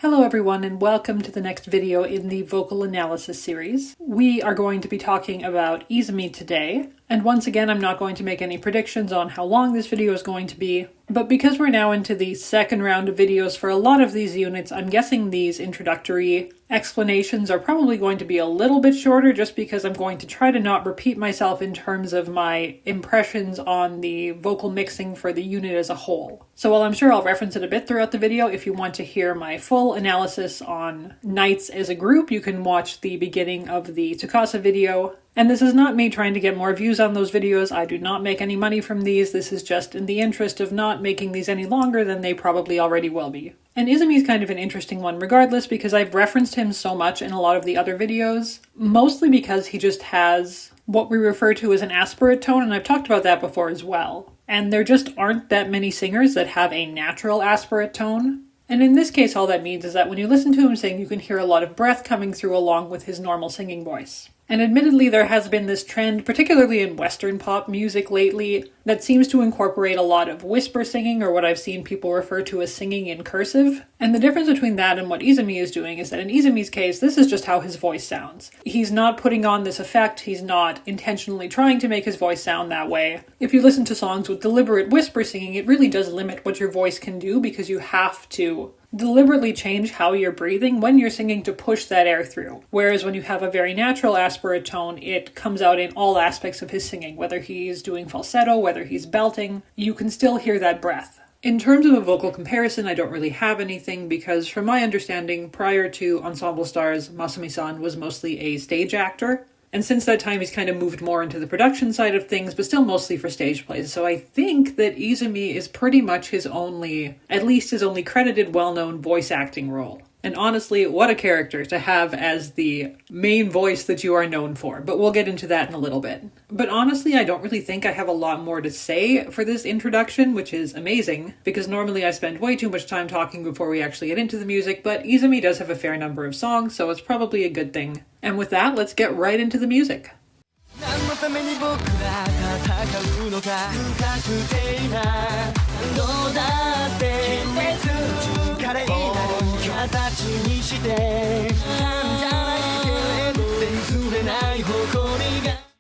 Hello everyone and welcome to the next video in the vocal analysis series. We are going to be talking about Izumi today, and once again I'm not going to make any predictions on how long this video is going to be, but because we're now into the second round of videos for a lot of these units, I'm guessing these introductory explanations are probably going to be a little bit shorter just because I'm going to try to not repeat myself in terms of my impressions on the vocal mixing for the unit as a whole. So while I'm sure I'll reference it a bit throughout the video, if you want to hear my full analysis on Knights as a group, you can watch the beginning of the Tsukasa video. And this is not me trying to get more views on those videos. I do not make any money from these. This is just in the interest of not making these any longer than they probably already will be. And Izumi's kind of an interesting one regardless because I've referenced him so much in a lot of the other videos, mostly because he just has what we refer to as an aspirate tone, and I've talked about that before as well. And there just aren't that many singers that have a natural aspirate tone. And in this case, all that means is that when you listen to him sing, you can hear a lot of breath coming through along with his normal singing voice. And admittedly, there has been this trend, particularly in Western pop music lately, that seems to incorporate a lot of whisper singing, or what I've seen people refer to as singing in cursive. And the difference between that and what Izumi is doing is that in Izumi's case, this is just how his voice sounds. He's not putting on this effect, he's not intentionally trying to make his voice sound that way. If you listen to songs with deliberate whisper singing, it really does limit what your voice can do because you have to deliberately change how you're breathing when you're singing to push that air through. Whereas when you have a very natural aspirate tone, it comes out in all aspects of his singing. Whether he's doing falsetto, whether he's belting, you can still hear that breath. In terms of a vocal comparison, I don't really have anything because from my understanding, prior to Ensemble Stars, Masumi-san was mostly a stage actor. And since that time, he's kind of moved more into the production side of things, but still mostly for stage plays. So I think that Izumi is pretty much his only credited, well-known voice acting role. And honestly, what a character to have as the main voice that you are known for. But we'll get into that in a little bit. But honestly, I don't really think I have a lot more to say for this introduction, which is amazing, because normally I spend way too much time talking before we actually get into the music, but Izumi does have a fair number of songs, so it's probably a good thing. And with that, let's get right into the music.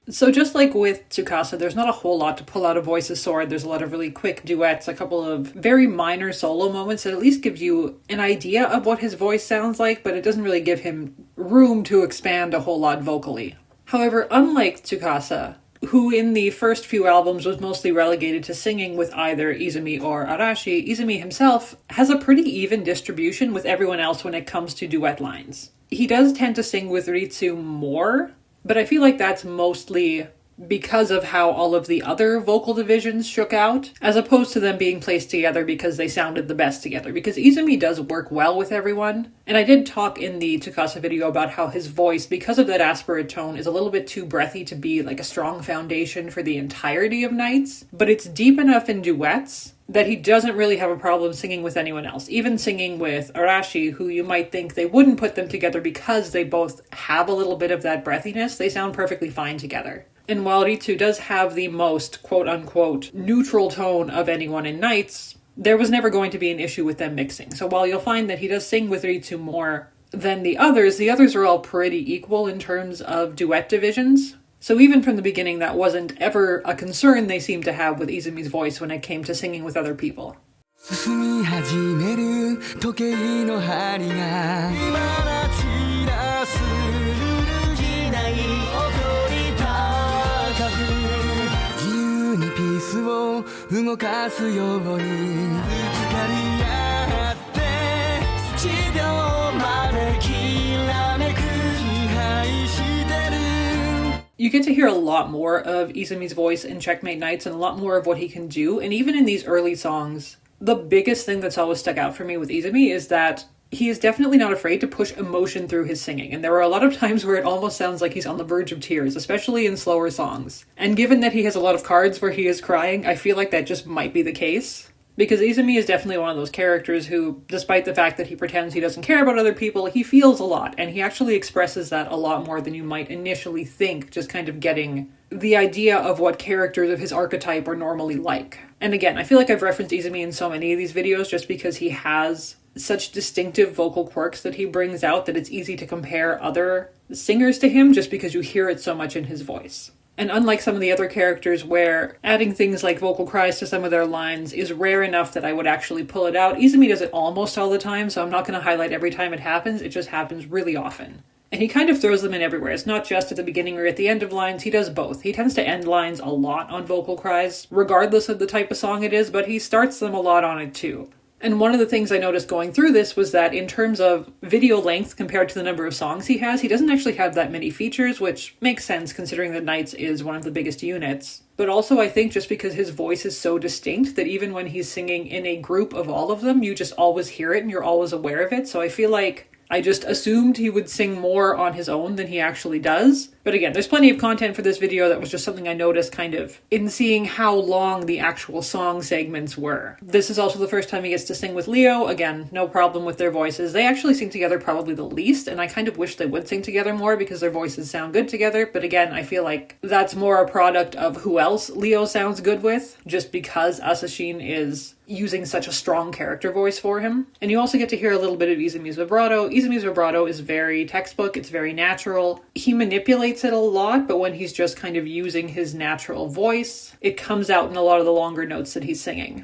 So just like with Tsukasa, there's not a whole lot to pull out a voice's sword. There's a lot of really quick duets, a couple of very minor solo moments that at least give you an idea of what his voice sounds like, but it doesn't really give him room to expand a whole lot vocally. However, unlike Tsukasa, who in the first few albums was mostly relegated to singing with either Izumi or Arashi, Izumi himself has a pretty even distribution with everyone else when it comes to duet lines. He does tend to sing with Ritsu more, but I feel like that's mostly because of how all of the other vocal divisions shook out, as opposed to them being placed together because they sounded the best together, because Izumi does work well with everyone. And I did talk in the Tsukasa video about how his voice, because of that aspirate tone, is a little bit too breathy to be like a strong foundation for the entirety of Knights, but it's deep enough in duets that he doesn't really have a problem singing with anyone else. Even singing with Arashi, who you might think they wouldn't put them together because they both have a little bit of that breathiness, they sound perfectly fine together. And while Ritsu does have the most quote-unquote neutral tone of anyone in Knights, there was never going to be an issue with them mixing. So while you'll find that he does sing with Ritsu more than the others are all pretty equal in terms of duet divisions. So even from the beginning, that wasn't ever a concern they seemed to have with Izumi's voice when it came to singing with other people. You get to hear a lot more of Izumi's voice in Checkmate Knights and a lot more of what he can do, and even in these early songs, the biggest thing that's always stuck out for me with Izumi is that he is definitely not afraid to push emotion through his singing, and there are a lot of times where it almost sounds like he's on the verge of tears, especially in slower songs. And given that he has a lot of cards where he is crying, I feel like that just might be the case. Because Izumi is definitely one of those characters who, despite the fact that he pretends he doesn't care about other people, he feels a lot, and he actually expresses that a lot more than you might initially think, just kind of getting the idea of what characters of his archetype are normally like. And again, I feel like I've referenced Izumi in so many of these videos just because he has such distinctive vocal quirks that he brings out that it's easy to compare other singers to him just because you hear it so much in his voice. And unlike some of the other characters where adding things like vocal cries to some of their lines is rare enough that I would actually pull it out, Izumi does it almost all the time, so I'm not going to highlight every time it happens, it just happens really often. And he kind of throws them in everywhere. It's not just at the beginning or at the end of lines, he does both. He tends to end lines a lot on vocal cries, regardless of the type of song it is, but he starts them a lot on it too. And one of the things I noticed going through this was that in terms of video length compared to the number of songs he has, he doesn't actually have that many features, which makes sense considering that Knights is one of the biggest units. But also I think just because his voice is so distinct that even when he's singing in a group of all of them, you just always hear it and you're always aware of it. So I feel like I just assumed he would sing more on his own than he actually does. But again, there's plenty of content for this video. That was just something I noticed kind of in seeing how long the actual song segments were. This is also the first time he gets to sing with Leo. Again, no problem with their voices. They actually sing together probably the least, and I kind of wish they would sing together more because their voices sound good together. But again, I feel like that's more a product of who else Leo sounds good with, just because Asashin is using such a strong character voice for him. And you also get to hear a little bit of Izumi's vibrato. Izumi's vibrato is very textbook, it's very natural. He manipulates it a lot, but when he's just kind of using his natural voice, it comes out in a lot of the longer notes that he's singing.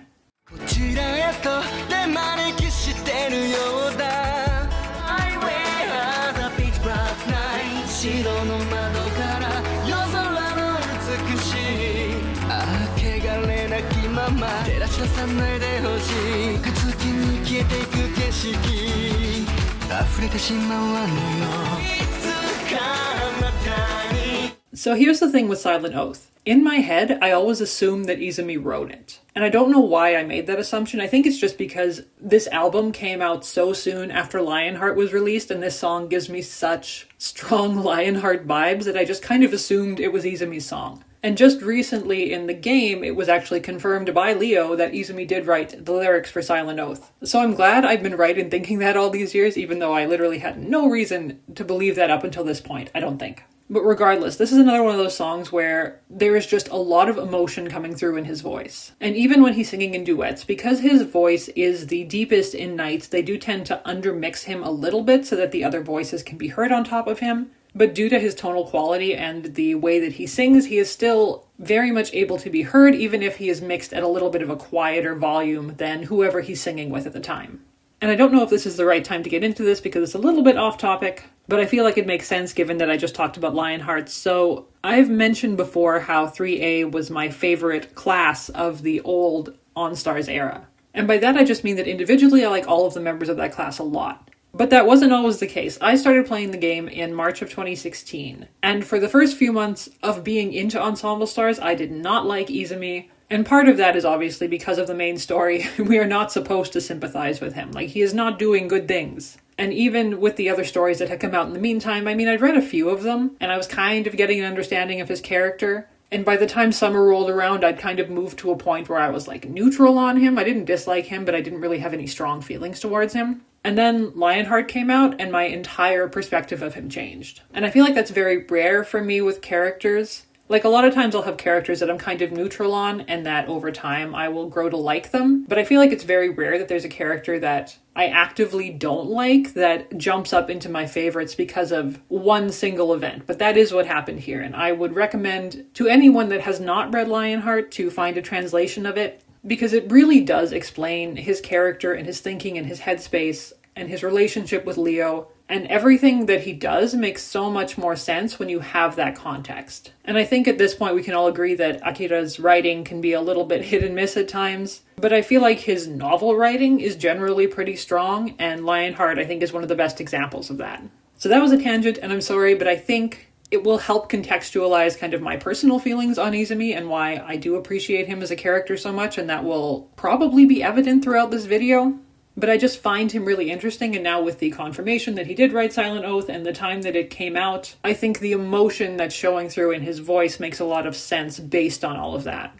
So here's the thing with Silent Oath. In my head, I always assumed that Izumi wrote it. And I don't know why I made that assumption. I think it's just because this album came out so soon after Lionheart was released, and this song gives me such strong Lionheart vibes that I just kind of assumed it was Izumi's song. And just recently in the game, it was actually confirmed by Leo that Izumi did write the lyrics for Silent Oath. So I'm glad I've been right in thinking that all these years, even though I literally had no reason to believe that up until this point, I don't think. But regardless, this is another one of those songs where there is just a lot of emotion coming through in his voice. And even when he's singing in duets, because his voice is the deepest in Knights, they do tend to undermix him a little bit so that the other voices can be heard on top of him. But due to his tonal quality and the way that he sings, he is still very much able to be heard, even if he is mixed at a little bit of a quieter volume than whoever he's singing with at the time. And I don't know if this is the right time to get into this because it's a little bit off topic, but I feel like it makes sense given that I just talked about Lionheart. So I've mentioned before how 3A was my favorite class of the old OnStars era. And by that I just mean that individually I like all of the members of that class a lot. But that wasn't always the case. I started playing the game in March of 2016, and for the first few months of being into Ensemble Stars, I did not like Izumi. And part of that is obviously because of the main story. We are not supposed to sympathize with him. Like, he is not doing good things. And even with the other stories that had come out in the meantime, I mean, I'd read a few of them, and I was kind of getting an understanding of his character. And by the time summer rolled around, I'd kind of moved to a point where I was, like, neutral on him. I didn't dislike him, but I didn't really have any strong feelings towards him. And then Lionheart came out, and my entire perspective of him changed. And I feel like that's very rare for me with characters. Like, a lot of times I'll have characters that I'm kind of neutral on, and that over time I will grow to like them. But I feel like it's very rare that there's a character that I actively don't like that jumps up into my favorites because of one single event. But that is what happened here, and I would recommend to anyone that has not read Lionheart to find a translation of it, because it really does explain his character and his thinking and his headspace and his relationship with Leo. And everything that he does makes so much more sense when you have that context. And I think at this point we can all agree that Akira's writing can be a little bit hit and miss at times. But I feel like his novel writing is generally pretty strong, and Lionheart I think is one of the best examples of that. So that was a tangent, and I'm sorry, but I think it will help contextualize kind of my personal feelings on Izumi and why I do appreciate him as a character so much, and that will probably be evident throughout this video. But I just find him really interesting, and now with the confirmation that he did write Silent Oath and the time that it came out, I think the emotion that's showing through in his voice makes a lot of sense based on all of that.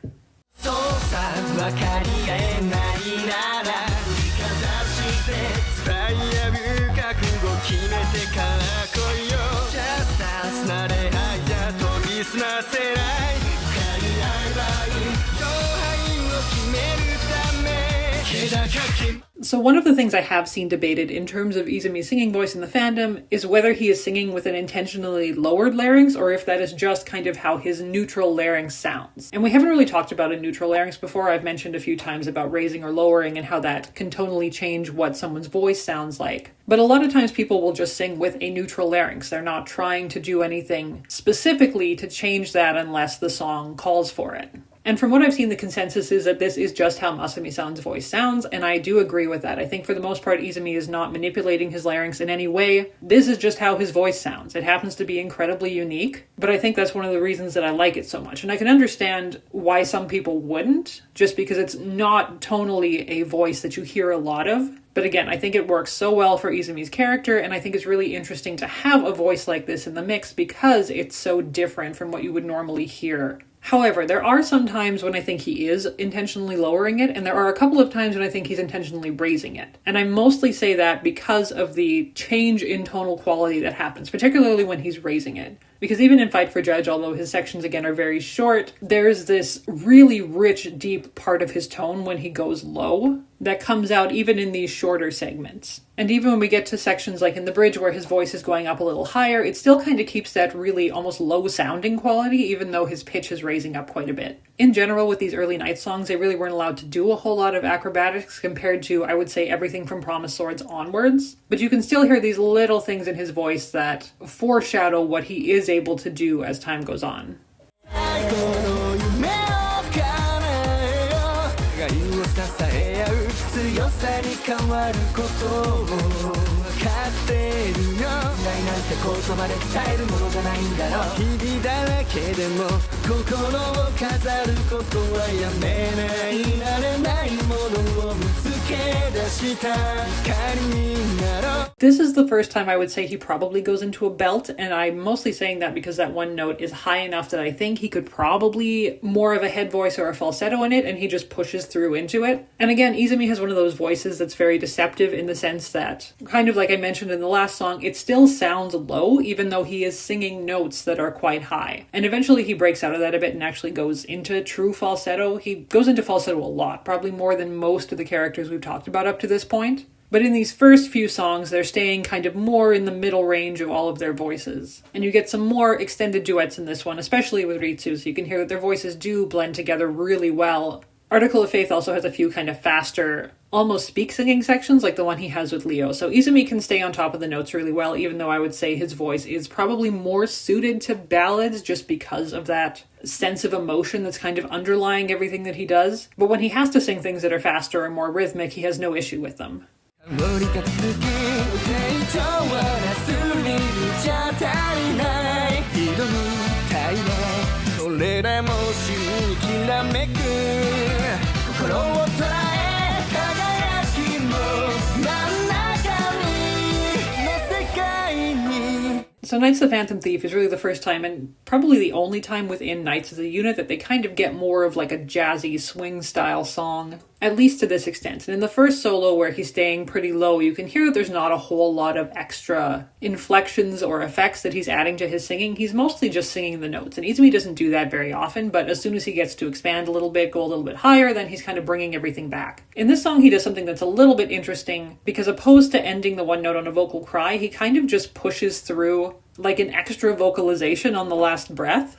So one of the things I have seen debated in terms of Izumi's singing voice in the fandom is whether he is singing with an intentionally lowered larynx or if that is just kind of how his neutral larynx sounds. And we haven't really talked about a neutral larynx before. I've mentioned a few times about raising or lowering and how that can tonally change what someone's voice sounds like. But a lot of times people will just sing with a neutral larynx. They're not trying to do anything specifically to change that unless the song calls for it. And from what I've seen, the consensus is that this is just how Masumi-san's voice sounds, and I do agree with that. I think for the most part, Izumi is not manipulating his larynx in any way. This is just how his voice sounds. It happens to be incredibly unique, but I think that's one of the reasons that I like it so much. And I can understand why some people wouldn't, just because it's not tonally a voice that you hear a lot of. But again, I think it works so well for Izumi's character, and I think it's really interesting to have a voice like this in the mix because it's so different from what you would normally hear. However, there are some times when I think he is intentionally lowering it, and there are a couple of times when I think he's intentionally raising it. And I mostly say that because of the change in tonal quality that happens, particularly when he's raising it. Because even in Fight for Judge, although his sections again are very short, there's this really rich, deep part of his tone when he goes low that comes out even in these shorter segments. And even when we get to sections like in the bridge where his voice is going up a little higher, it still kind of keeps that really almost low sounding quality, even though his pitch is raising up quite a bit. In general, with these early Night songs, they really weren't allowed to do a whole lot of acrobatics compared to, I would say, everything from Promised Swords onwards. But you can still hear these little things in his voice that foreshadow what he is able to do as time goes on. This is the first time I would say he probably goes into a belt, and I'm mostly saying that because that one note is high enough that I think he could probably more of a head voice or a falsetto in it, and he just pushes through into it. And again, Izumi has one of those voices that's very deceptive in the sense that, kind of like I mentioned in the last song, it still sounds low even though he is singing notes that are quite high. And eventually he breaks out of that a bit and actually goes into true falsetto. He goes into falsetto a lot, probably more than most of the characters we've talked about up to this point. But in these first few songs, they're staying kind of more in the middle range of all of their voices. And you get some more extended duets in this one, especially with Ritsu, so you can hear that their voices do blend together really well. Article of Faith also has a few kind of faster, almost speak-singing sections like the one he has with Leo. So Izumi can stay on top of the notes really well, even though I would say his voice is probably more suited to ballads just because of that sense of emotion that's kind of underlying everything that he does. But when he has to sing things that are faster or more rhythmic, he has no issue with them. So Knights the Phantom Thief is really the first time, and probably the only time within Knights as a unit, that they kind of get more of like a jazzy swing style song, at least to this extent. And in the first solo where he's staying pretty low, you can hear that there's not a whole lot of extra inflections or effects that he's adding to his singing. He's mostly just singing the notes, and Izumi doesn't do that very often, but as soon as he gets to expand a little bit, go a little bit higher, then he's kind of bringing everything back. In this song, he does something that's a little bit interesting, because opposed to ending the one note on a vocal cry, he kind of just pushes through like an extra vocalization on the last breath,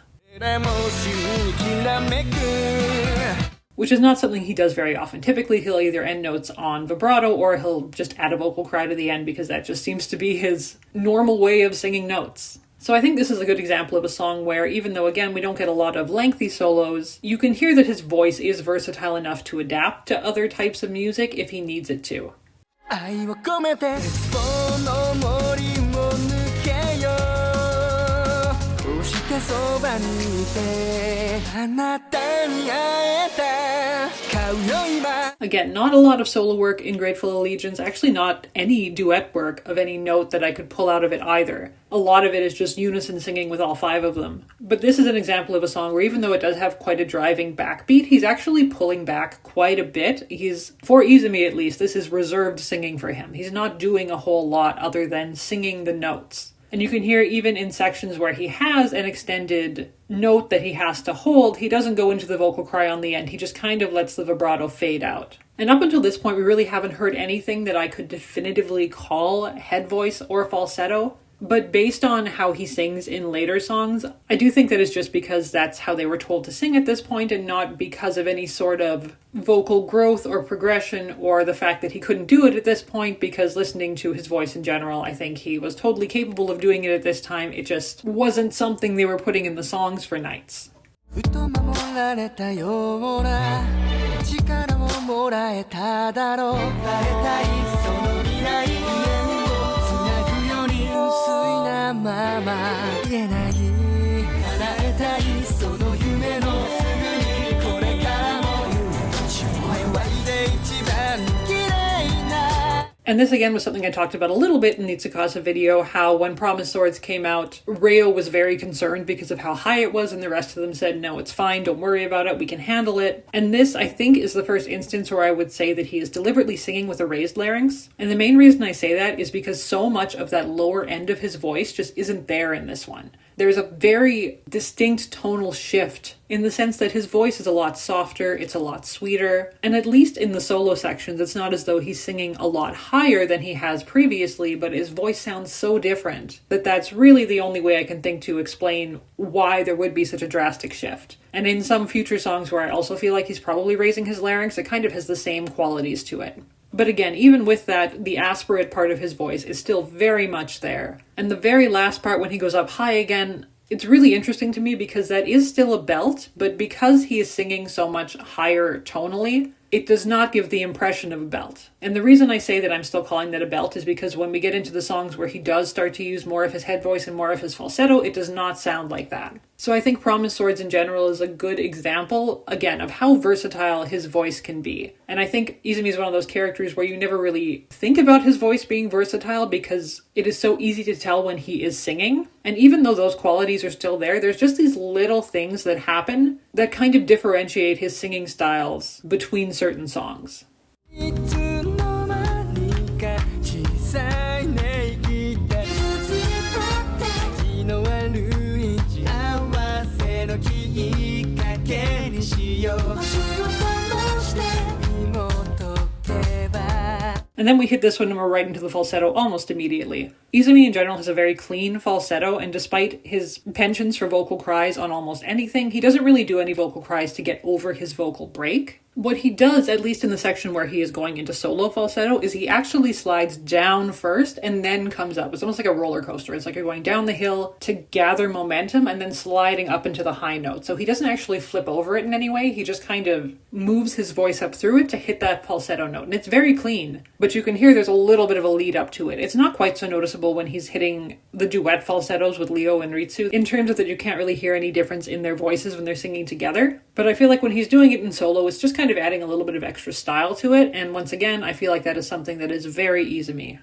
which is not something he does very often. Typically, he'll either end notes on vibrato or he'll just add a vocal cry to the end because that just seems to be his normal way of singing notes. So I think this is a good example of a song where, even though, again, we don't get a lot of lengthy solos, you can hear that his voice is versatile enough to adapt to other types of music if he needs it to. Again, not a lot of solo work in Grateful Allegiance, actually not any duet work of any note that I could pull out of it either. A lot of it is just unison singing with all five of them. But this is an example of a song where even though it does have quite a driving backbeat, he's actually pulling back quite a bit. For Izumi at least, this is reserved singing for him. He's not doing a whole lot other than singing the notes. And you can hear even in sections where he has an extended note that he has to hold, he doesn't go into the vocal cry on the end. He just kind of lets the vibrato fade out. And up until this point, we really haven't heard anything that I could definitively call head voice or falsetto. But based on how he sings in later songs, I do think that it's just because that's how they were told to sing at this point and not because of any sort of vocal growth or progression or the fact that he couldn't do it at this point, because listening to his voice in general, I think he was totally capable of doing it at this time. It just wasn't something they were putting in the songs for nights. And this again was something I talked about a little bit in the Tsukasa video, how when Promised Swords came out, Reo was very concerned because of how high it was, and the rest of them said, no, it's fine, don't worry about it, we can handle it. And this, I think, is the first instance where I would say that he is deliberately singing with a raised larynx. And the main reason I say that is because so much of that lower end of his voice just isn't there in this one. There's a very distinct tonal shift in the sense that his voice is a lot softer, it's a lot sweeter, and at least in the solo sections, it's not as though he's singing a lot higher than he has previously, but his voice sounds so different that that's really the only way I can think to explain why there would be such a drastic shift. And in some future songs where I also feel like he's probably raising his larynx, it kind of has the same qualities to it. But again, even with that, the aspirate part of his voice is still very much there. And the very last part, when he goes up high again, it's really interesting to me because that is still a belt, but because he is singing so much higher tonally, it does not give the impression of a belt. And the reason I say that I'm still calling that a belt is because when we get into the songs where he does start to use more of his head voice and more of his falsetto, it does not sound like that. So I think Promised Swords in general is a good example, again, of how versatile his voice can be. And I think Izumi is one of those characters where you never really think about his voice being versatile because it is so easy to tell when he is singing. And even though those qualities are still there, there's just these little things that happen that kind of differentiate his singing styles between certain songs. And then we hit this one and we're right into the falsetto almost immediately. Izumi in general has a very clean falsetto, and despite his penchants for vocal cries on almost anything, he doesn't really do any vocal cries to get over his vocal break. What he does, at least in the section where he is going into solo falsetto, is he actually slides down first and then comes up. It's almost like a roller coaster. It's like you're going down the hill to gather momentum and then sliding up into the high note. So he doesn't actually flip over it in any way. He just kind of moves his voice up through it to hit that falsetto note. And it's very clean, but you can hear there's a little bit of a lead up to it. It's not quite so noticeable when he's hitting the duet falsettos with Leo and Ritsu, in terms of that you can't really hear any difference in their voices when they're singing together. But I feel like when he's doing it in solo, it's just kind of adding a little bit of extra style to it, and once again, I feel like that is something that is very Izumi.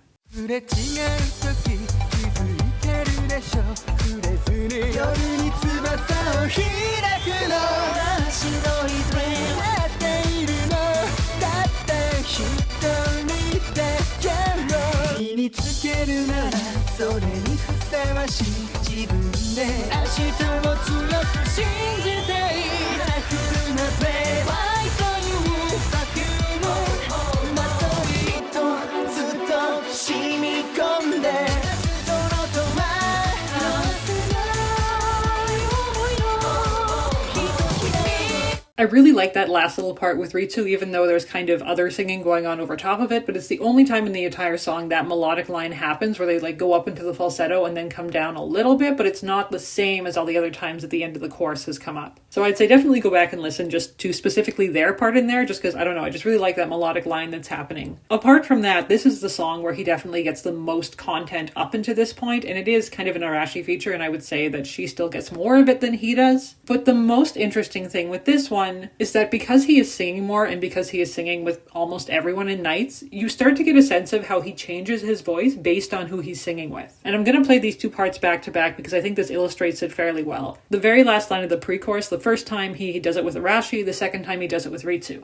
I really like that last little part with Ritsu, even though there's kind of other singing going on over top of it, but it's the only time in the entire song that melodic line happens where they like go up into the falsetto and then come down a little bit, but it's not the same as all the other times at the end of the chorus has come up. So I'd say definitely go back and listen just to specifically their part in there, just because, I don't know, I just really like that melodic line that's happening. Apart from that, this is the song where he definitely gets the most content up until this point, and it is kind of an Arashi feature, and I would say that she still gets more of it than he does. But the most interesting thing with this one is that because he is singing more and because he is singing with almost everyone in Nights, you start to get a sense of how he changes his voice based on who he's singing with. And I'm going to play these two parts back to back because I think this illustrates it fairly well. The very last line of the pre-chorus, the first time he does it with Arashi, the second time he does it with Ritsu.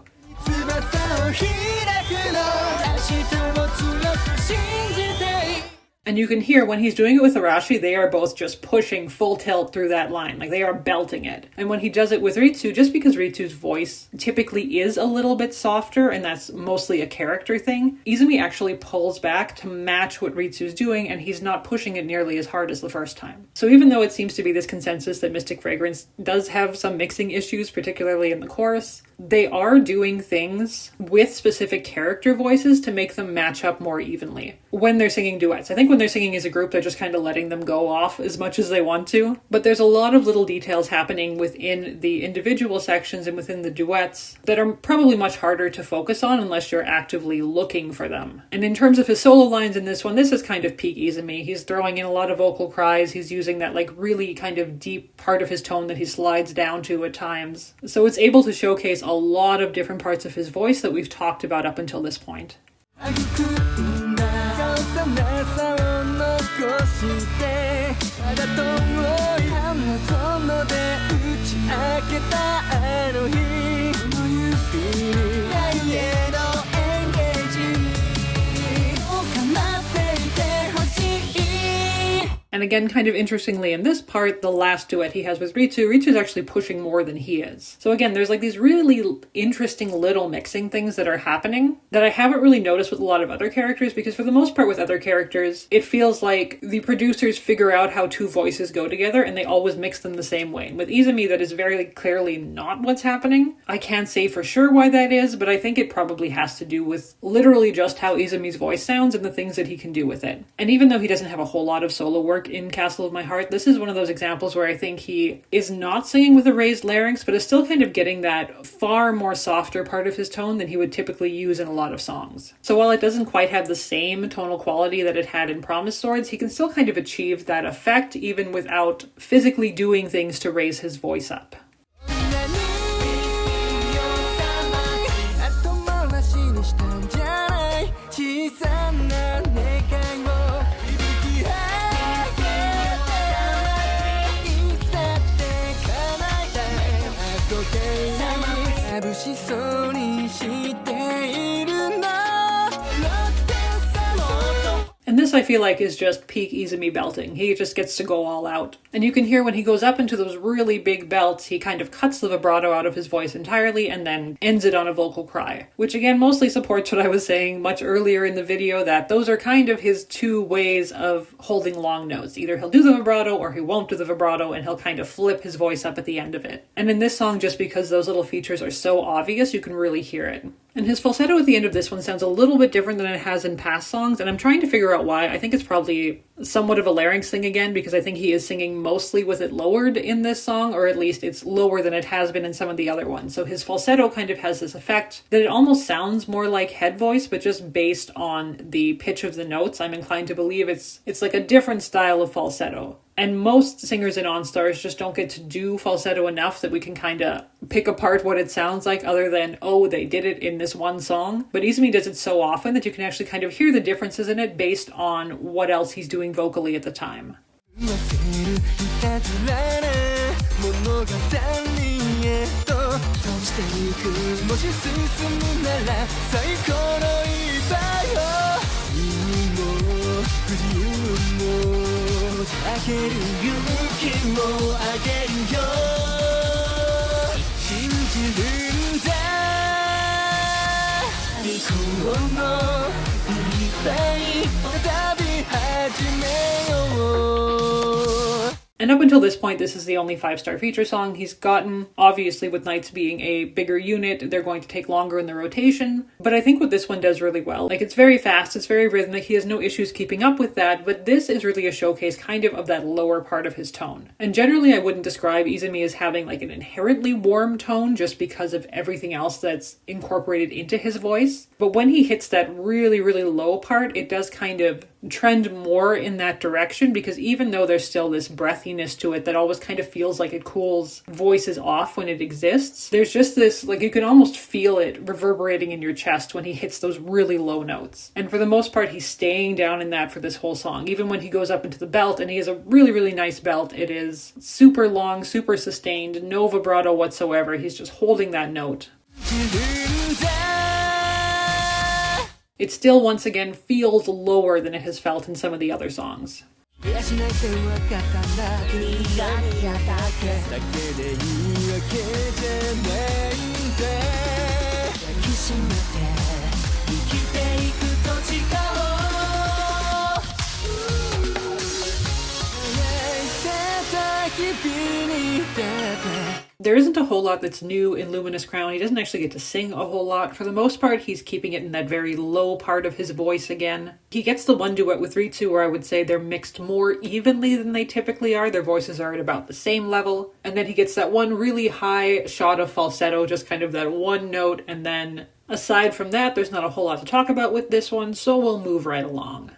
And you can hear when he's doing it with Arashi, they are both just pushing full tilt through that line. Like they are belting it. And when he does it with Ritsu, just because Ritsu's voice typically is a little bit softer, and that's mostly a character thing, Izumi actually pulls back to match what Ritsu's doing, and he's not pushing it nearly as hard as the first time. So even though it seems to be this consensus that Mystic Fragrance does have some mixing issues, particularly in the chorus, they are doing things with specific character voices to make them match up more evenly when they're singing duets. I think when they're singing as a group, they're just kind of letting them go off as much as they want to. But there's a lot of little details happening within the individual sections and within the duets that are probably much harder to focus on unless you're actively looking for them. And in terms of his solo lines in this one, this is kind of peak Izumi. He's throwing in a lot of vocal cries. He's using that like really kind of deep part of his tone that he slides down to at times. So it's able to showcase a lot of different parts of his voice that we've talked about up until this point. And again, kind of interestingly, in this part, the last duet he has with Ritsu's actually pushing more than he is. So again, there's like these really interesting little mixing things that are happening that I haven't really noticed with a lot of other characters, because for the most part with other characters, it feels like the producers figure out how two voices go together and they always mix them the same way. And with Izumi, that is very clearly not what's happening. I can't say for sure why that is, but I think it probably has to do with literally just how Izumi's voice sounds and the things that he can do with it. And even though he doesn't have a whole lot of solo work in Castle of My Heart, this is one of those examples where I think he is not singing with a raised larynx, but is still kind of getting that far more softer part of his tone than he would typically use in a lot of songs. So while it doesn't quite have the same tonal quality that it had in Promised Swords, he can still kind of achieve that effect even without physically doing things to raise his voice up. And this, I feel like, is just peak Izumi belting. He just gets to go all out. And you can hear when he goes up into those really big belts, he kind of cuts the vibrato out of his voice entirely and then ends it on a vocal cry. Which again, mostly supports what I was saying much earlier in the video, that those are kind of his two ways of holding long notes. Either he'll do the vibrato or he won't do the vibrato, and he'll kind of flip his voice up at the end of it. And in this song, just because those little features are so obvious, you can really hear it. And his falsetto at the end of this one sounds a little bit different than it has in past songs, and I'm trying to figure out why. I think it's probably somewhat of a larynx thing again, because I think he is singing mostly with it lowered in this song, or at least it's lower than it has been in some of the other ones. So his falsetto kind of has this effect that it almost sounds more like head voice, but just based on the pitch of the notes, I'm inclined to believe it's like a different style of falsetto. And most singers in OnStars just don't get to do falsetto enough that we can kind of pick apart what it sounds like, other than, oh, they did it in this one song. But Izumi does it so often that you can actually kind of hear the differences in it based on what else he's doing vocally at the time. And up until this point, this is the only 5-star feature song he's gotten. Obviously, with Knights being a bigger unit, they're going to take longer in the rotation. But I think what this one does really well, like, it's very fast, it's very rhythmic, he has no issues keeping up with that, but this is really a showcase kind of that lower part of his tone. And generally, I wouldn't describe Izumi as having like an inherently warm tone just because of everything else that's incorporated into his voice. But when he hits that really, really low part, it does kind of trend more in that direction, because even though there's still this breathiness to it that always kind of feels like it cools voices off when it exists, there's just this, like, you can almost feel it reverberating in your chest when he hits those really low notes. And for the most part, he's staying down in that for this whole song. Even when he goes up into the belt, and he has a really, really nice belt, it is super long, super sustained, no vibrato whatsoever. He's just holding that note. it still once again feels lower than it has felt in some of the other songs. There isn't a whole lot that's new in Luminous Crown. He doesn't actually get to sing a whole lot. For the most part, he's keeping it in that very low part of his voice again. He gets the one duet with Ritsu where I would say they're mixed more evenly than they typically are. Their voices are at about the same level. And then he gets that one really high shot of falsetto, just kind of that one note. And then aside from that, there's not a whole lot to talk about with this one, so we'll move right along.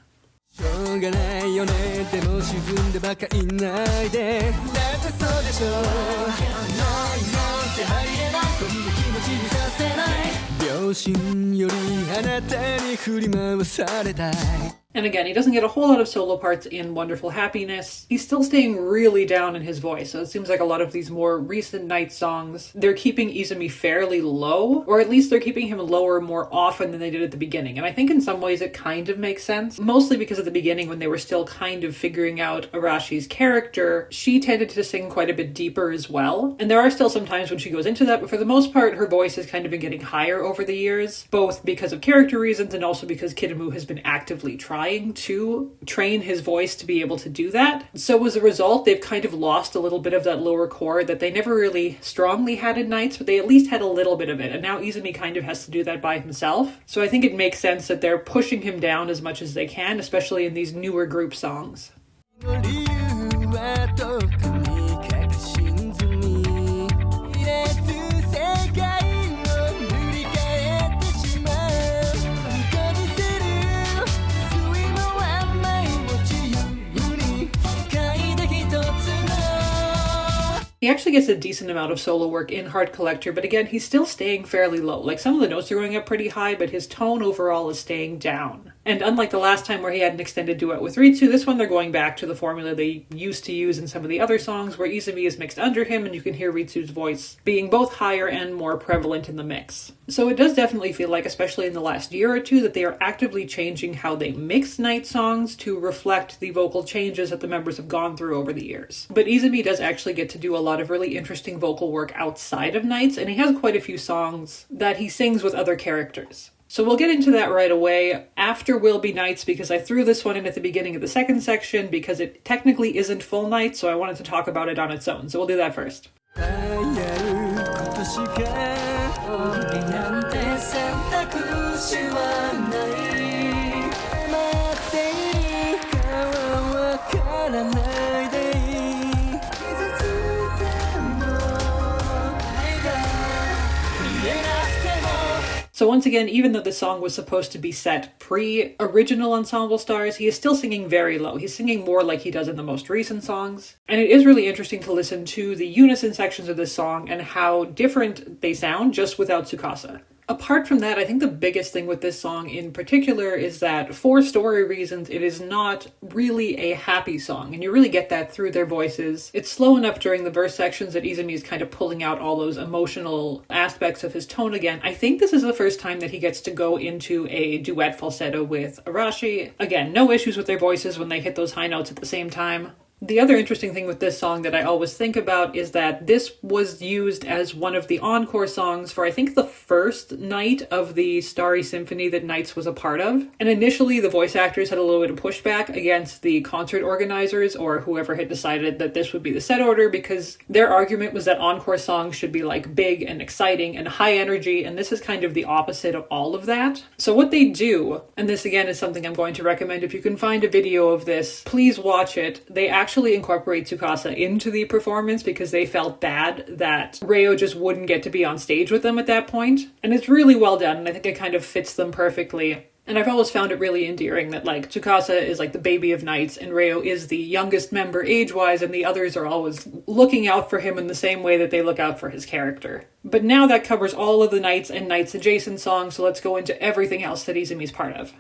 And again, he doesn't get a whole lot of solo parts in Wonderful Happiness. He's still staying really down in his voice, so it seems like a lot of these more recent Night songs, they're keeping Izumi fairly low, or at least they're keeping him lower more often than they did at the beginning. And I think in some ways it kind of makes sense, mostly because at the beginning when they were still kind of figuring out Arashi's character, she tended to sing quite a bit deeper as well. And there are still some times when she goes into that, but for the most part, her voice has kind of been getting higher over the years, both because of character reasons and also because Kidemu has been actively trying to train his voice to be able to do that. So as a result, they've kind of lost a little bit of that lower chord that they never really strongly had in Nights, but they at least had a little bit of it. And now Izumi kind of has to do that by himself. So I think it makes sense that they're pushing him down as much as they can, especially in these newer group songs. He actually gets a decent amount of solo work in Heart Collector, but again, he's still staying fairly low. Like, some of the notes are going up pretty high, but his tone overall is staying down. And unlike the last time where he had an extended duet with Ritsu, this one they're going back to the formula they used to use in some of the other songs where Izumi is mixed under him and you can hear Ritsu's voice being both higher and more prevalent in the mix. So it does definitely feel like, especially in the last year or two, that they are actively changing how they mix Night songs to reflect the vocal changes that the members have gone through over the years. But Izumi does actually get to do a lot of really interesting vocal work outside of Nights, and he has quite a few songs that he sings with other characters. So we'll get into that right away after Will Be Nights, because I threw this one in at the beginning of the second section because it technically isn't full Night, so I wanted to talk about it on its own. So we'll do that first. So once again, even though the song was supposed to be set pre-original Ensemble Stars, he is still singing very low. He's singing more like he does in the most recent songs. And it is really interesting to listen to the unison sections of this song and how different they sound just without Tsukasa. Apart from that, I think the biggest thing with this song in particular is that for story reasons, it is not really a happy song. And you really get that through their voices. It's slow enough during the verse sections that Izumi is kind of pulling out all those emotional aspects of his tone again. I think this is the first time that he gets to go into a duet falsetto with Arashi. Again, no issues with their voices when they hit those high notes at the same time. The other interesting thing with this song that I always think about is that this was used as one of the encore songs for, I think, the first night of the Starry Symphony that Nights was a part of. And initially, the voice actors had a little bit of pushback against the concert organizers or whoever had decided that this would be the set order, because their argument was that encore songs should be like big and exciting and high energy, and this is kind of the opposite of all of that. So what they do, and this again is something I'm going to recommend, if you can find a video of this, please watch it. They actually incorporate Tsukasa into the performance because they felt bad that Reo just wouldn't get to be on stage with them at that point. And it's really well done, and I think it kind of fits them perfectly. And I've always found it really endearing that, like, Tsukasa is like the baby of Nights and Reo is the youngest member age-wise, and the others are always looking out for him in the same way that they look out for his character. But now that covers all of the Nights and Nights adjacent songs, so let's go into everything else that Izumi's part of.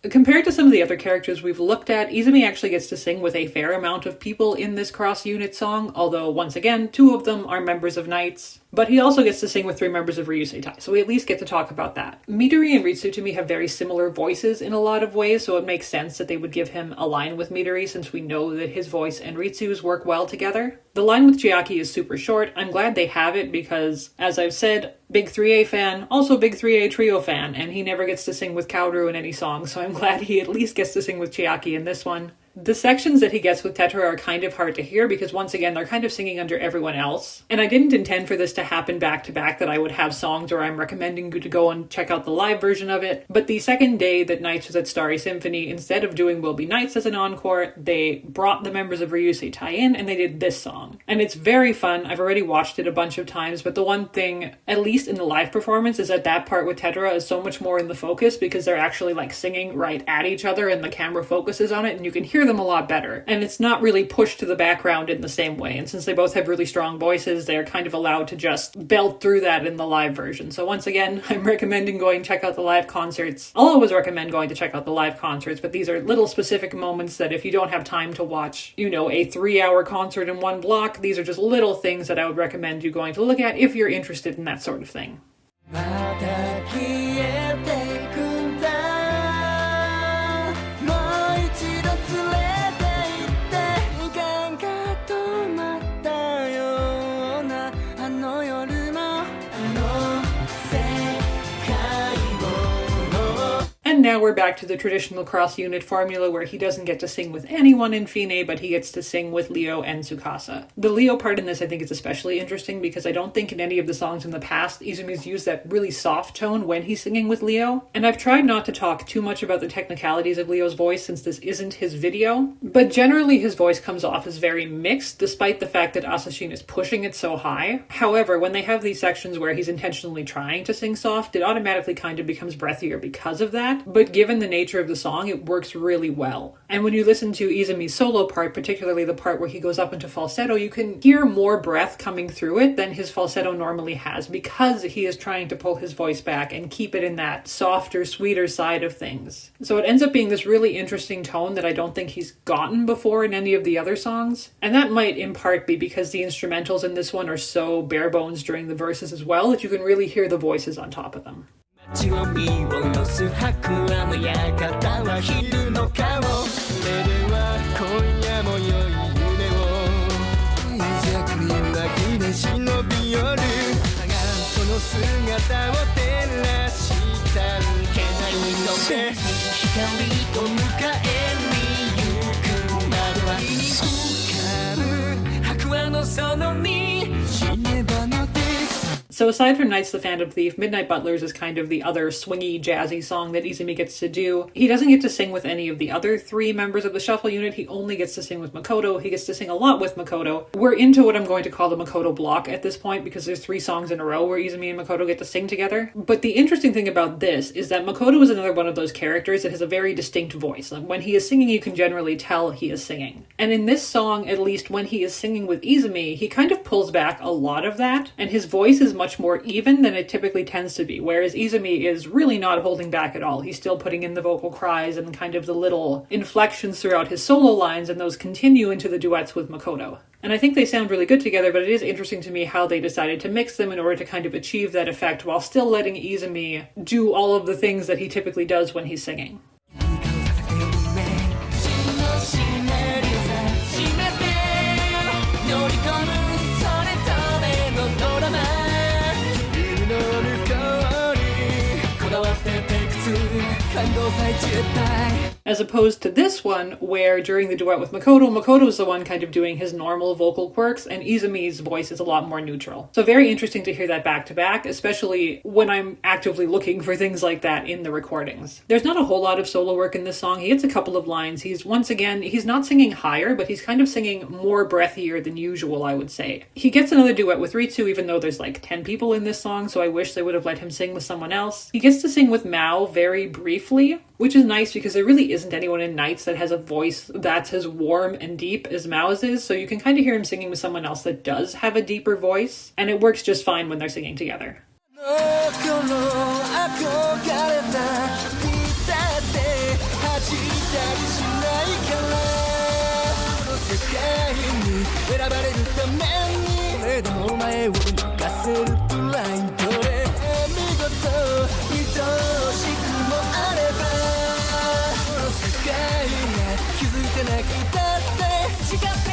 Compared to some of the other characters we've looked at, Izumi actually gets to sing with a fair amount of people in this cross-unit song, although once again, 2 of them are members of Knights. But he also gets to sing with 3 members of Ryusei Tai, so we at least get to talk about that. Midori and Ritsu to me have very similar voices in a lot of ways, so it makes sense that they would give him a line with Midori since we know that his voice and Ritsu's work well together. The line with Chiaki is super short. I'm glad they have it because, as I've said, big 3A fan, also big 3A trio fan, and he never gets to sing with Kaoru in any song, so I'm glad he at least gets to sing with Chiaki in this one. The sections that he gets with Tetra are kind of hard to hear because once again, they're kind of singing under everyone else. And I didn't intend for this to happen back to back, that I would have songs where I'm recommending you to go and check out the live version of it. But the second day that Knights was at Starry Symphony, instead of doing Will Be Nights as an encore, they brought the members of Ryusei Tai in and they did this song. And it's very fun. I've already watched it a bunch of times, but the one thing, at least in the live performance, is that part with Tetra is so much more in the focus because they're actually like singing right at each other and the camera focuses on it and you can hear them a lot better. And it's not really pushed to the background in the same way. And since they both have really strong voices, they're kind of allowed to just belt through that in the live version. So once again, I'm recommending going check out the live concerts. I'll always recommend going to check out the live concerts, but these are little specific moments that if you don't have time to watch, a 3-hour concert in one block, these are just little things that I would recommend you going to look at if you're interested in that sort of thing. And now we're back to the traditional cross-unit formula where he doesn't get to sing with anyone in Fine, but he gets to sing with Leo and Tsukasa. The Leo part in this I think is especially interesting because I don't think in any of the songs in the past Izumi's used that really soft tone when he's singing with Leo. And I've tried not to talk too much about the technicalities of Leo's voice since this isn't his video, but generally his voice comes off as very mixed despite the fact that Asashin is pushing it so high. However, when they have these sections where he's intentionally trying to sing soft, it automatically kind of becomes breathier because of that. But given the nature of the song, it works really well. And when you listen to Izumi's solo part, particularly the part where he goes up into falsetto, you can hear more breath coming through it than his falsetto normally has because he is trying to pull his voice back and keep it in that softer, sweeter side of things. So it ends up being this really interesting tone that I don't think he's gotten before in any of the other songs. And that might in part be because the instrumentals in this one are so bare bones during the verses as well that you can really hear the voices on top of them. 街を見下ろす白亜の館は昼の顔それでは今夜も良い夢を弱に紛れ忍び寄るだがその姿を照らした気配の手光を迎えに行くまではに浮かぶ白亜の園に死ねばの手 So aside from Knights the Phantom Thief, Midnight Butlers is kind of the other swingy, jazzy song that Izumi gets to do. He doesn't get to sing with any of the other 3 members of the shuffle unit. He only gets to sing with Makoto. He gets to sing a lot with Makoto. We're into what I'm going to call the Makoto block at this point because there's 3 songs in a row where Izumi and Makoto get to sing together. But the interesting thing about this is that Makoto is another one of those characters that has a very distinct voice. Like when he is singing, you can generally tell he is singing. And in this song, at least when he is singing with Izumi, he kind of pulls back a lot of that, and his voice is much more even than it typically tends to be, whereas Izumi is really not holding back at all. He's still putting in the vocal cries and kind of the little inflections throughout his solo lines, and those continue into the duets with Makoto. And I think they sound really good together, but it is interesting to me how they decided to mix them in order to kind of achieve that effect while still letting Izumi do all of the things that he typically does when he's singing. As opposed to this one, where during the duet with Makoto's the one kind of doing his normal vocal quirks, and Izumi's voice is a lot more neutral. So very interesting to hear that back to back, especially when I'm actively looking for things like that in the recordings. There's not a whole lot of solo work in this song. He gets a couple of lines. He's not singing higher, but he's kind of singing more breathier than usual, I would say. He gets another duet with Ritsu, even though there's like 10 people in this song, so I wish they would have let him sing with someone else. He gets to sing with Mao very briefly, which is nice because there really isn't anyone in Knights that has a voice that's as warm and deep as Mao's is, so you can kind of hear him singing with someone else that does have a deeper voice, and it works just fine when they're singing together. じったりしないからこの世界に選ばれるために俺でお前を抜かせるブラインドで見事愛おしくもあればこの世界が気づいてなくたって誓って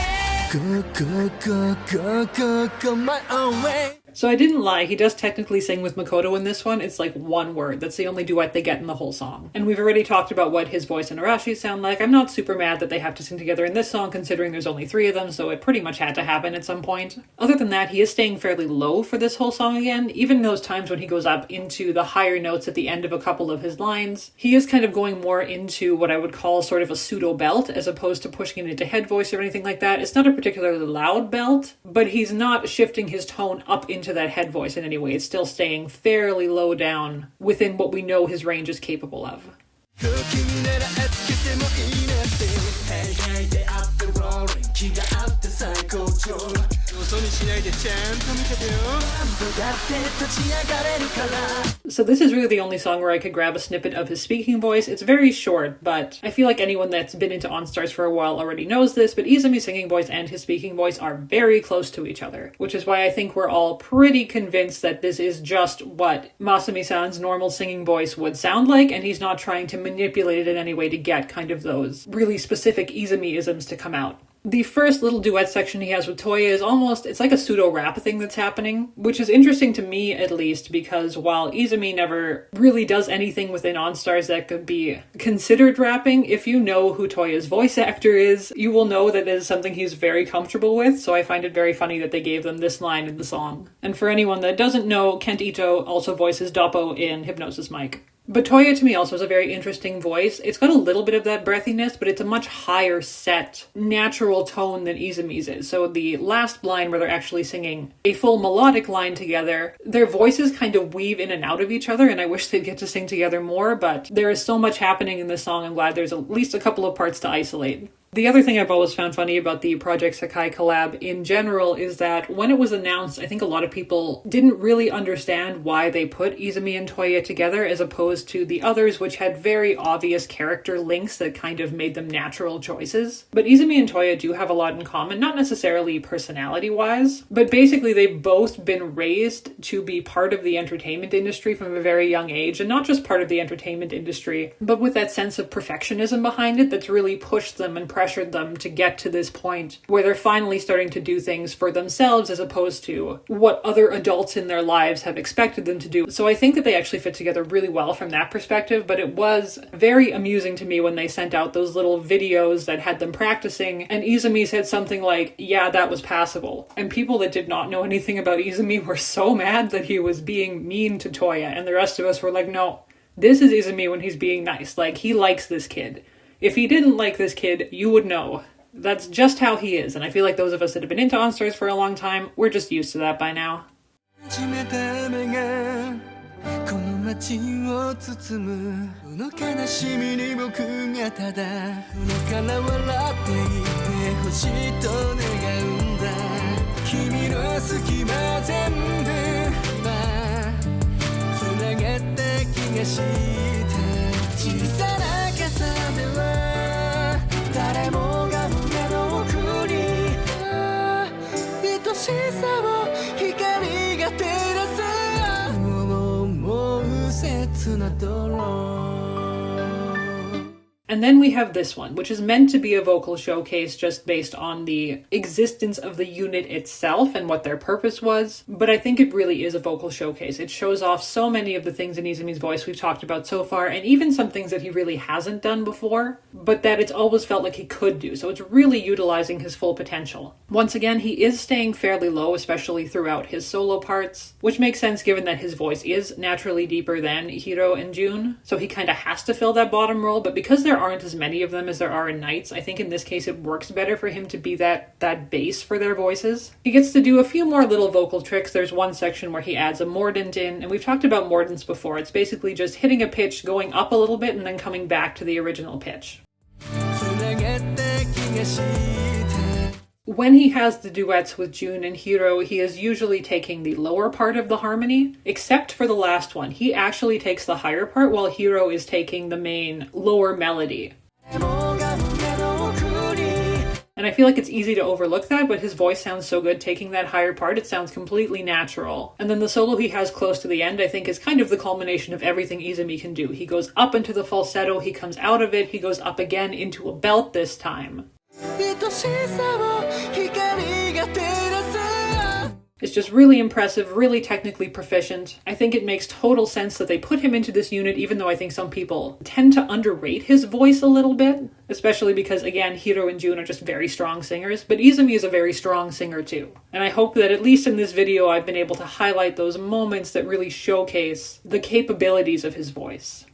Go, go, go, go, go, go my own way. So I didn't lie, he does technically sing with Makoto in this one. It's like one word. That's the only duet they get in the whole song. And we've already talked about what his voice and Arashi's sound like. I'm not super mad that they have to sing together in this song, considering there's only 3 of them, so it pretty much had to happen at some point. Other than that, he is staying fairly low for this whole song again. Even those times when he goes up into the higher notes at the end of a couple of his lines, he is kind of going more into what I would call sort of a pseudo belt, as opposed to pushing it into head voice or anything like that. It's not a particularly loud belt, but he's not shifting his tone up into that head voice in any way. It's still staying fairly low down within what we know his range is capable of. So this is really the only song where I could grab a snippet of his speaking voice. It's very short, but I feel like anyone that's been into OnStars for a while already knows this, but Izumi's singing voice and his speaking voice are very close to each other, which is why I think we're all pretty convinced that this is just what Masumi-san's normal singing voice would sound like, and he's not trying to manipulate it in any way to get kind of those really specific Izumi-isms to come out. The first little duet section he has with Toya is almost, it's like a pseudo-rap thing that's happening, which is interesting to me at least, because while Izumi never really does anything within OnStars that could be considered rapping, if you know who Toya's voice actor is, you will know that it is something he's very comfortable with, so I find it very funny that they gave them this line in the song. And for anyone that doesn't know, Kent Ito also voices Doppo in Hypnosis Mic. But Toya to me also has a very interesting voice. It's got a little bit of that breathiness, but it's a much higher set, natural tone than Izumi's is. So the last line where they're actually singing a full melodic line together, their voices kind of weave in and out of each other, and I wish they'd get to sing together more, but there is so much happening in this song, I'm glad there's at least a couple of parts to isolate. The other thing I've always found funny about the Project Sakai collab in general is that when it was announced, I think a lot of people didn't really understand why they put Izumi and Toya together as opposed to the others, which had very obvious character links that kind of made them natural choices. But Izumi and Toya do have a lot in common, not necessarily personality-wise, but basically they've both been raised to be part of the entertainment industry from a very young age, and not just part of the entertainment industry, but with that sense of perfectionism behind it that's really pushed them and pressured them to get to this point where they're finally starting to do things for themselves as opposed to what other adults in their lives have expected them to do. So I think that they actually fit together really well from that perspective, but it was very amusing to me when they sent out those little videos that had them practicing, and Izumi said something like, yeah, that was passable. And people that did not know anything about Izumi were so mad that he was being mean to Toya, and the rest of us were like, no, this is Izumi when he's being nice. Like, he likes this kid. If he didn't like this kid, you would know. That's just how he is, and I feel like those of us that have been into OnStars for a long time, we're just used to that by now. And then we have this one, which is meant to be a vocal showcase just based on the existence of the unit itself and what their purpose was. But I think it really is a vocal showcase. It shows off so many of the things in Izumi's voice we've talked about so far, and even some things that he really hasn't done before, but that it's always felt like he could do. So it's really utilizing his full potential. Once again, he is staying fairly low, especially throughout his solo parts, which makes sense given that his voice is naturally deeper than Hiro and June. So he kind of has to fill that bottom role, but because there aren't as many of them as there are in Nights, I think in this case it works better for him to be that base for their voices. He gets to do a few more little vocal tricks. There's one section where he adds a mordant in, and we've talked about mordants before. It's basically just hitting a pitch, going up a little bit, and then coming back to the original pitch. When he has the duets with Jun and Hiro, he is usually taking the lower part of the harmony, except for the last one. He actually takes the higher part while Hiro is taking the main lower melody. And I feel like it's easy to overlook that, but his voice sounds so good taking that higher part, it sounds completely natural. And then the solo he has close to the end, I think, is kind of the culmination of everything Izumi can do. He goes up into the falsetto, he comes out of it, he goes up again into a belt this time. It's just really impressive, really technically proficient. I think it makes total sense that they put him into this unit, even though I think some people tend to underrate his voice a little bit, especially because, again, Hiro and Jun are just very strong singers, but Izumi is a very strong singer too. And I hope that at least in this video I've been able to highlight those moments that really showcase the capabilities of his voice.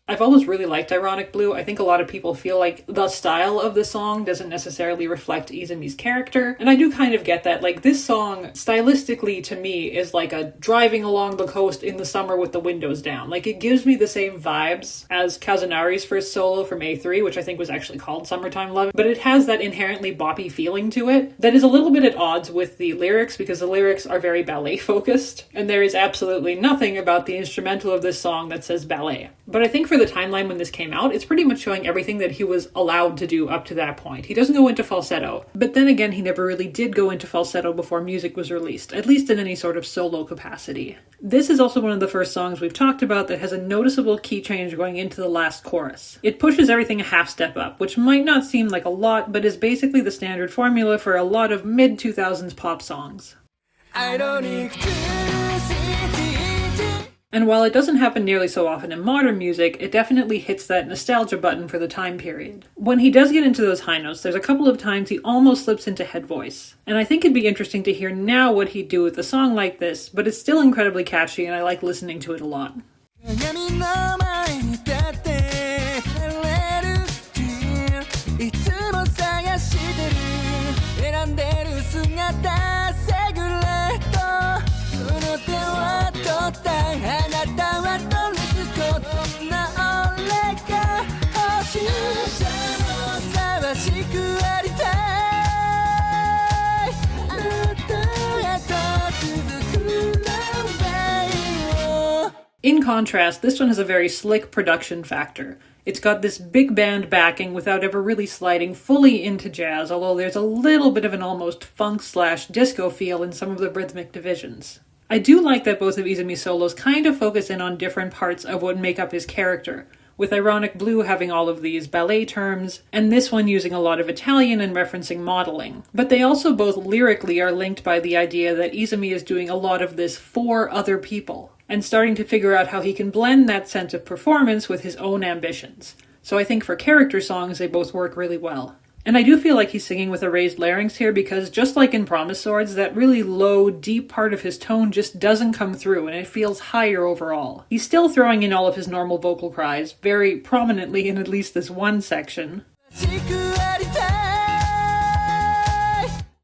I've always really liked Ironic Blue. I think a lot of people feel like the style of the song doesn't necessarily reflect Izumi's character, and I do kind of get that. Like, this song, stylistically, to me, is like a driving along the coast in the summer with the windows down. Like, it gives me the same vibes as Kazunari's first solo from A3, which I think was actually called Summertime Love, but it has that inherently boppy feeling to it that is a little bit at odds with the lyrics, because the lyrics are very ballet-focused, and there is absolutely nothing about the instrumental of this song that says ballet. But I think for the timeline when this came out, it's pretty much showing everything that he was allowed to do up to that point. He doesn't go into falsetto, but then again, he never really did go into falsetto before music was released, at least in any sort of solo capacity. This is also one of the first songs we've talked about that has a noticeable key change going into the last chorus. It pushes everything a half step up, which might not seem like a lot, but is basically the standard formula for a lot of mid-2000s pop songs. And while it doesn't happen nearly so often in modern music, it definitely hits that nostalgia button for the time period. When he does get into those high notes, there's a couple of times he almost slips into head voice. And I think it'd be interesting to hear now what he'd do with a song like this, but it's still incredibly catchy and I like listening to it a lot. In contrast, this one has a very slick production factor. It's got this big band backing without ever really sliding fully into jazz, although there's a little bit of an almost funk/disco feel in some of the rhythmic divisions. I do like that both of Izumi's solos kind of focus in on different parts of what make up his character, with Ironic Blue having all of these ballet terms, and this one using a lot of Italian and referencing modeling. But they also both lyrically are linked by the idea that Izumi is doing a lot of this for other people, and starting to figure out how he can blend that sense of performance with his own ambitions. So I think for character songs, they both work really well. And I do feel like he's singing with a raised larynx here because just like in Promise Swords, that really low, deep part of his tone just doesn't come through and it feels higher overall. He's still throwing in all of his normal vocal cries, very prominently in at least this one section.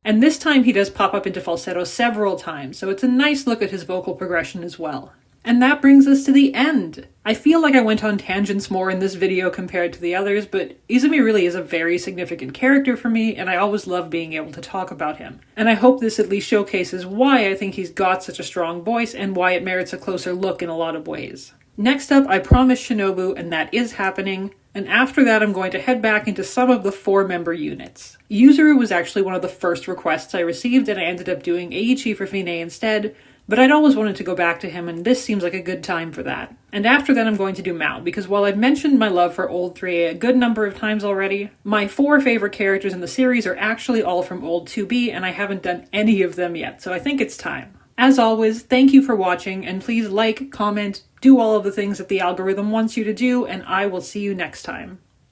And this time he does pop up into falsetto several times, so it's a nice look at his vocal progression as well. And that brings us to the end. I feel like I went on tangents more in this video compared to the others, but Izumi really is a very significant character for me, and I always love being able to talk about him. And I hope this at least showcases why I think he's got such a strong voice and why it merits a closer look in a lot of ways. Next up, I promised Shinobu, and that is happening. And after that, I'm going to head back into some of the 4-member units. Yuzuru was actually one of the first requests I received, and I ended up doing Eiichi for Fine instead, but I'd always wanted to go back to him, and this seems like a good time for that. And after that, I'm going to do Mao, because while I've mentioned my love for Old 3A a good number of times already, my 4 favorite characters in the series are actually all from Old 2B, and I haven't done any of them yet, so I think it's time. As always, thank you for watching, and please like, comment, do all of the things that the algorithm wants you to do, and I will see you next time.